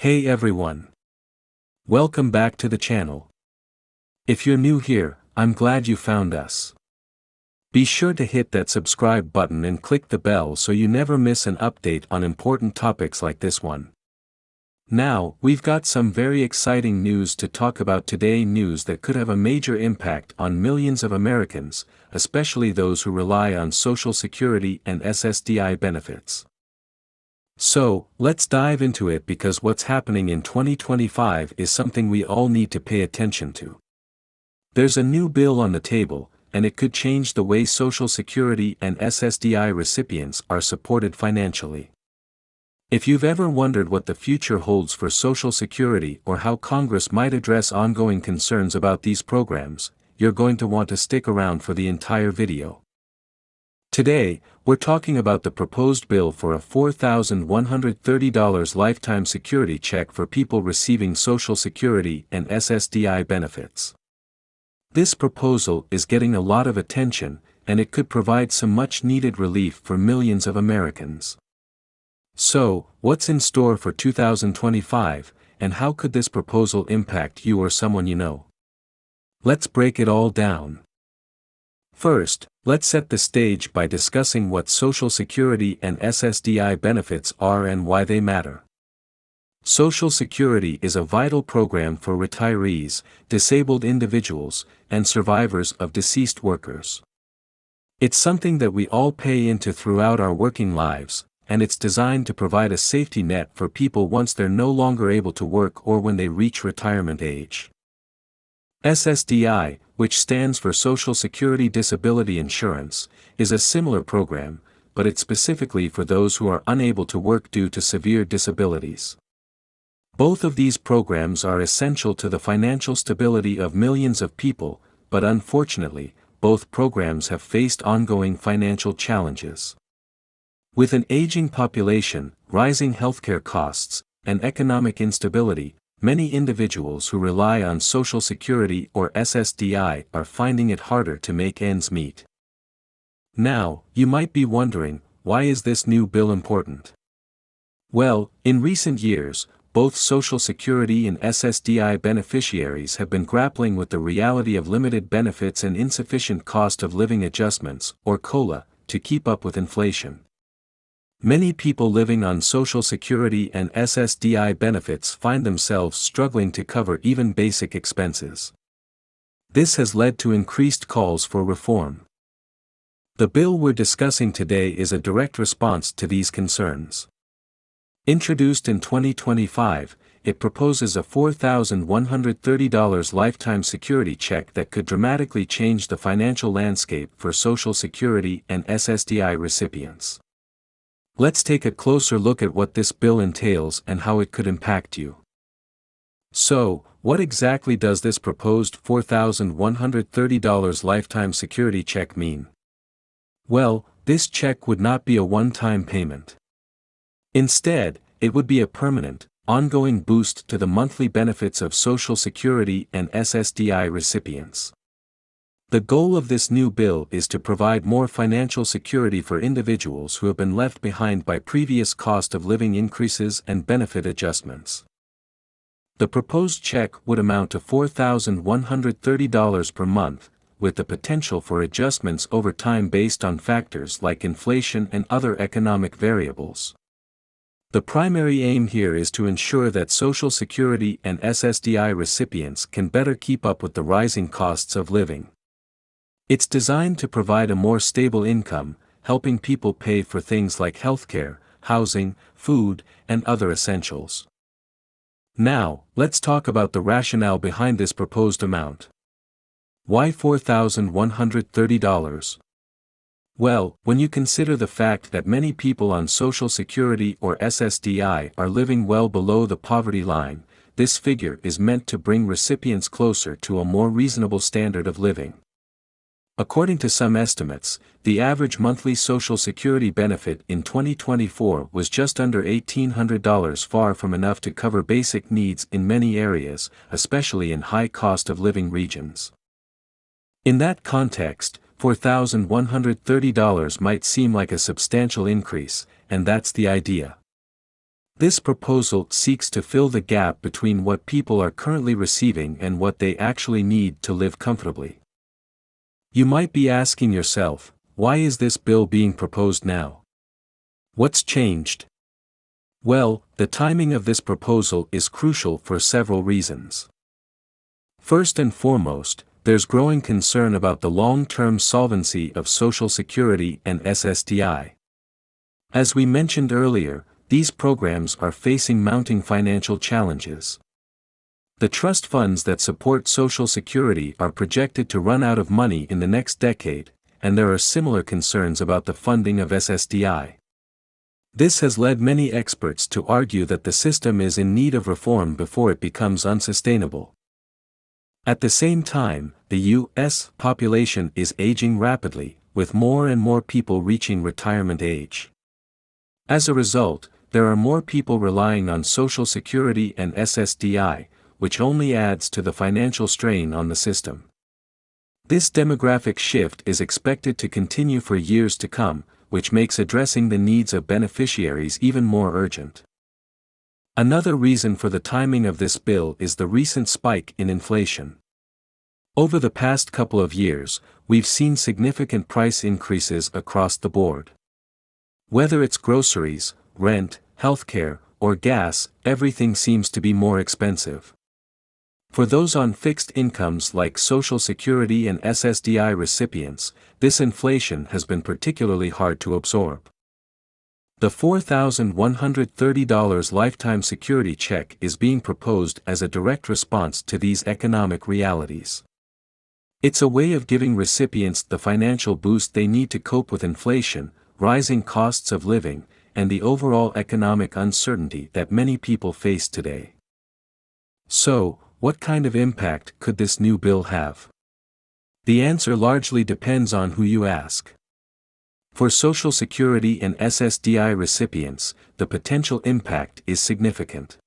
Hey everyone. Welcome back to the channel. If you're new here, I'm glad you found us. Be sure to hit that subscribe button and click the bell so you never miss an update on important topics like this one. Now, we've got some very exciting news to talk about today, news that could have a major impact on millions of Americans, especially those who rely on Social Security and SSDI benefits. So, let's dive into it because what's happening in 2025 is something we all need to pay attention to. There's a new bill on the table, and it could change the way Social Security and SSDI recipients are supported financially. If you've ever wondered what the future holds for Social Security or how Congress might address ongoing concerns about these programs, you're going to want to stick around for the entire video. Today, we're talking about the proposed bill for a $4,130 lifetime security check for people receiving Social Security and SSDI benefits. This proposal is getting a lot of attention, and it could provide some much-needed relief for millions of Americans. So, what's in store for 2025, and how could this proposal impact you or someone you know? Let's break it all down. First, let's set the stage by discussing what Social Security and SSDI benefits are and why they matter. Social Security is a vital program for retirees, disabled individuals, and survivors of deceased workers. It's something that we all pay into throughout our working lives, and it's designed to provide a safety net for people once they're no longer able to work or when they reach retirement age. SSDI, which stands for Social Security Disability Insurance, is a similar program, but it's specifically for those who are unable to work due to severe disabilities. Both of these programs are essential to the financial stability of millions of people, but unfortunately, both programs have faced ongoing financial challenges. With an aging population, rising healthcare costs, and economic instability, many individuals who rely on Social Security or SSDI are finding it harder to make ends meet. Now, you might be wondering, why is this new bill important? Well, in recent years, both Social Security and SSDI beneficiaries have been grappling with the reality of limited benefits and insufficient cost of living adjustments, or COLA, to keep up with inflation. Many people living on Social Security and SSDI benefits find themselves struggling to cover even basic expenses. This has led to increased calls for reform. The bill we're discussing today is a direct response to these concerns. Introduced in 2025, it proposes a $4,130 lifetime security check that could dramatically change the financial landscape for Social Security and SSDI recipients. Let's take a closer look at what this bill entails and how it could impact you. So, what exactly does this proposed $4,130 lifetime security check mean? Well, this check would not be a one-time payment. Instead, it would be a permanent, ongoing boost to the monthly benefits of Social Security and SSDI recipients. The goal of this new bill is to provide more financial security for individuals who have been left behind by previous cost of living increases and benefit adjustments. The proposed check would amount to $4,130 per month, with the potential for adjustments over time based on factors like inflation and other economic variables. The primary aim here is to ensure that Social Security and SSDI recipients can better keep up with the rising costs of living. It's designed to provide a more stable income, helping people pay for things like healthcare, housing, food, and other essentials. Now, let's talk about the rationale behind this proposed amount. Why $4,130? Well, when you consider the fact that many people on Social Security or SSDI are living well below the poverty line, this figure is meant to bring recipients closer to a more reasonable standard of living. According to some estimates, the average monthly Social Security benefit in 2024 was just under $1,800, far from enough to cover basic needs in many areas, especially in high cost of living regions. In that context, $4,130 might seem like a substantial increase, and that's the idea. This proposal seeks to fill the gap between what people are currently receiving and what they actually need to live comfortably. You might be asking yourself, why is this bill being proposed now? What's changed? Well, the timing of this proposal is crucial for several reasons. First and foremost, there's growing concern about the long-term solvency of Social Security and SSDI. As we mentioned earlier, these programs are facing mounting financial challenges. The trust funds that support Social Security are projected to run out of money in the next decade, and there are similar concerns about the funding of SSDI. This has led many experts to argue that the system is in need of reform before it becomes unsustainable. At the same time, the U.S. population is aging rapidly, with more and more people reaching retirement age. As a result, there are more people relying on Social Security and SSDI, which only adds to the financial strain on the system. This demographic shift is expected to continue for years to come, which makes addressing the needs of beneficiaries even more urgent. Another reason for the timing of this bill is the recent spike in inflation. Over the past couple of years, we've seen significant price increases across the board. Whether it's groceries, rent, healthcare, or gas, everything seems to be more expensive. For those on fixed incomes like Social Security and SSDI recipients, this inflation has been particularly hard to absorb. The $4,130 lifetime security check is being proposed as a direct response to these economic realities. It's a way of giving recipients the financial boost they need to cope with inflation, rising costs of living, and the overall economic uncertainty that many people face today. So, what kind of impact could this new bill have? The answer largely depends on who you ask. For Social Security and SSDI recipients, the potential impact is significant.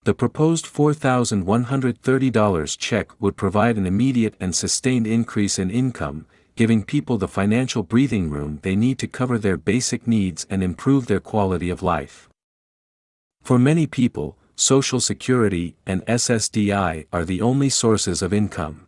The proposed $4,130 check would provide an immediate and sustained increase in income, giving people the financial breathing room they need to cover their basic needs and improve their quality of life. For many people, Social Security and SSDI are the only sources of income.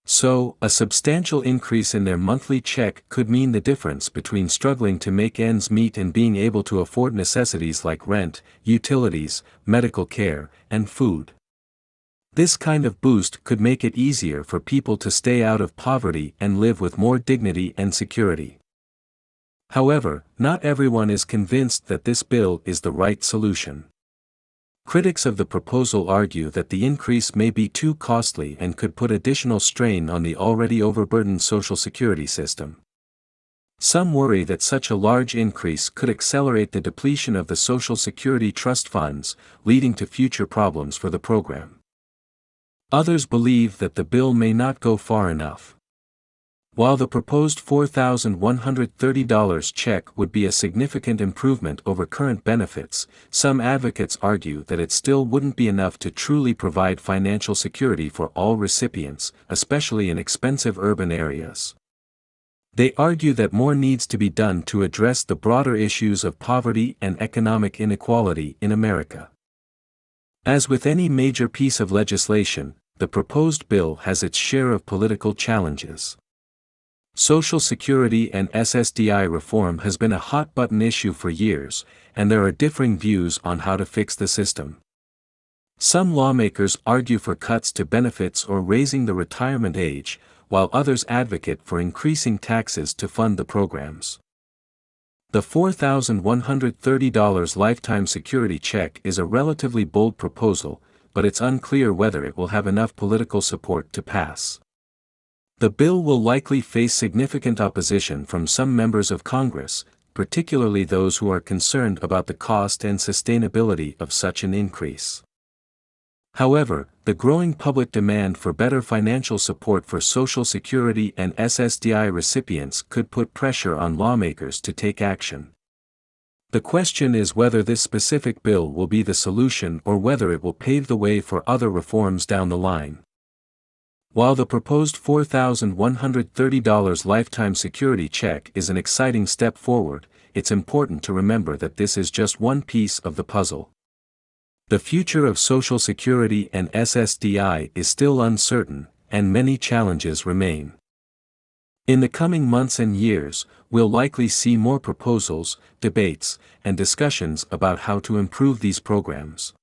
So, a substantial increase in their monthly check could mean the difference between struggling to make ends meet and being able to afford necessities like rent, utilities, medical care, and food. This kind of boost could make it easier for people to stay out of poverty and live with more dignity and security. However, not everyone is convinced that this bill is the right solution. Critics of the proposal argue that the increase may be too costly and could put additional strain on the already overburdened Social Security system. Some worry that such a large increase could accelerate the depletion of the Social Security trust funds, leading to future problems for the program. Others believe that the bill may not go far enough. While the proposed $4,130 check would be a significant improvement over current benefits, some advocates argue that it still wouldn't be enough to truly provide financial security for all recipients, especially in expensive urban areas. They argue that more needs to be done to address the broader issues of poverty and economic inequality in America. As with any major piece of legislation, the proposed bill has its share of political challenges. Social Security and SSDI reform has been a hot-button issue for years, and there are differing views on how to fix the system. Some lawmakers argue for cuts to benefits or raising the retirement age, while others advocate for increasing taxes to fund the programs. The $4,130 lifetime security check is a relatively bold proposal, but it's unclear whether it will have enough political support to pass. The bill will likely face significant opposition from some members of Congress, particularly those who are concerned about the cost and sustainability of such an increase. However, the growing public demand for better financial support for Social Security and SSDI recipients could put pressure on lawmakers to take action. The question is whether this specific bill will be the solution or whether it will pave the way for other reforms down the line. While the proposed $4,130 lifetime security check is an exciting step forward, it's important to remember that this is just one piece of the puzzle. The future of Social Security and SSDI is still uncertain, and many challenges remain. In the coming months and years, we'll likely see more proposals, debates, and discussions about how to improve these programs.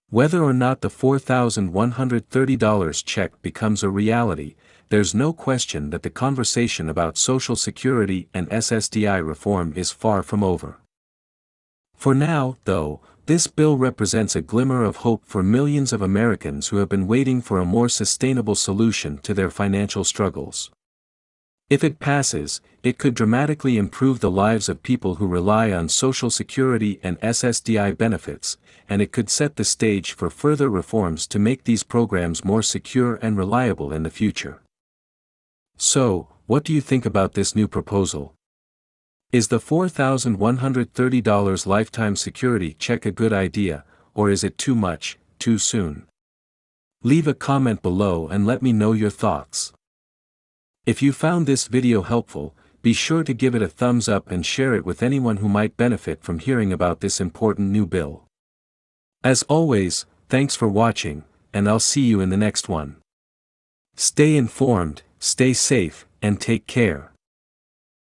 Whether or not the $4,130 check becomes a reality, there's no question that the conversation about Social Security and SSDI reform is far from over. For now, though, this bill represents a glimmer of hope for millions of Americans who have been waiting for a more sustainable solution to their financial struggles. If it passes, it could dramatically improve the lives of people who rely on Social Security and SSDI benefits, and it could set the stage for further reforms to make these programs more secure and reliable in the future. So, what do you think about this new proposal? Is the $4,130 lifetime security check a good idea, or is it too much, too soon? Leave a comment below and let me know your thoughts. If you found this video helpful, be sure to give it a thumbs up and share it with anyone who might benefit from hearing about this important new bill. As always, thanks for watching, and I'll see you in the next one. Stay informed, stay safe, and take care.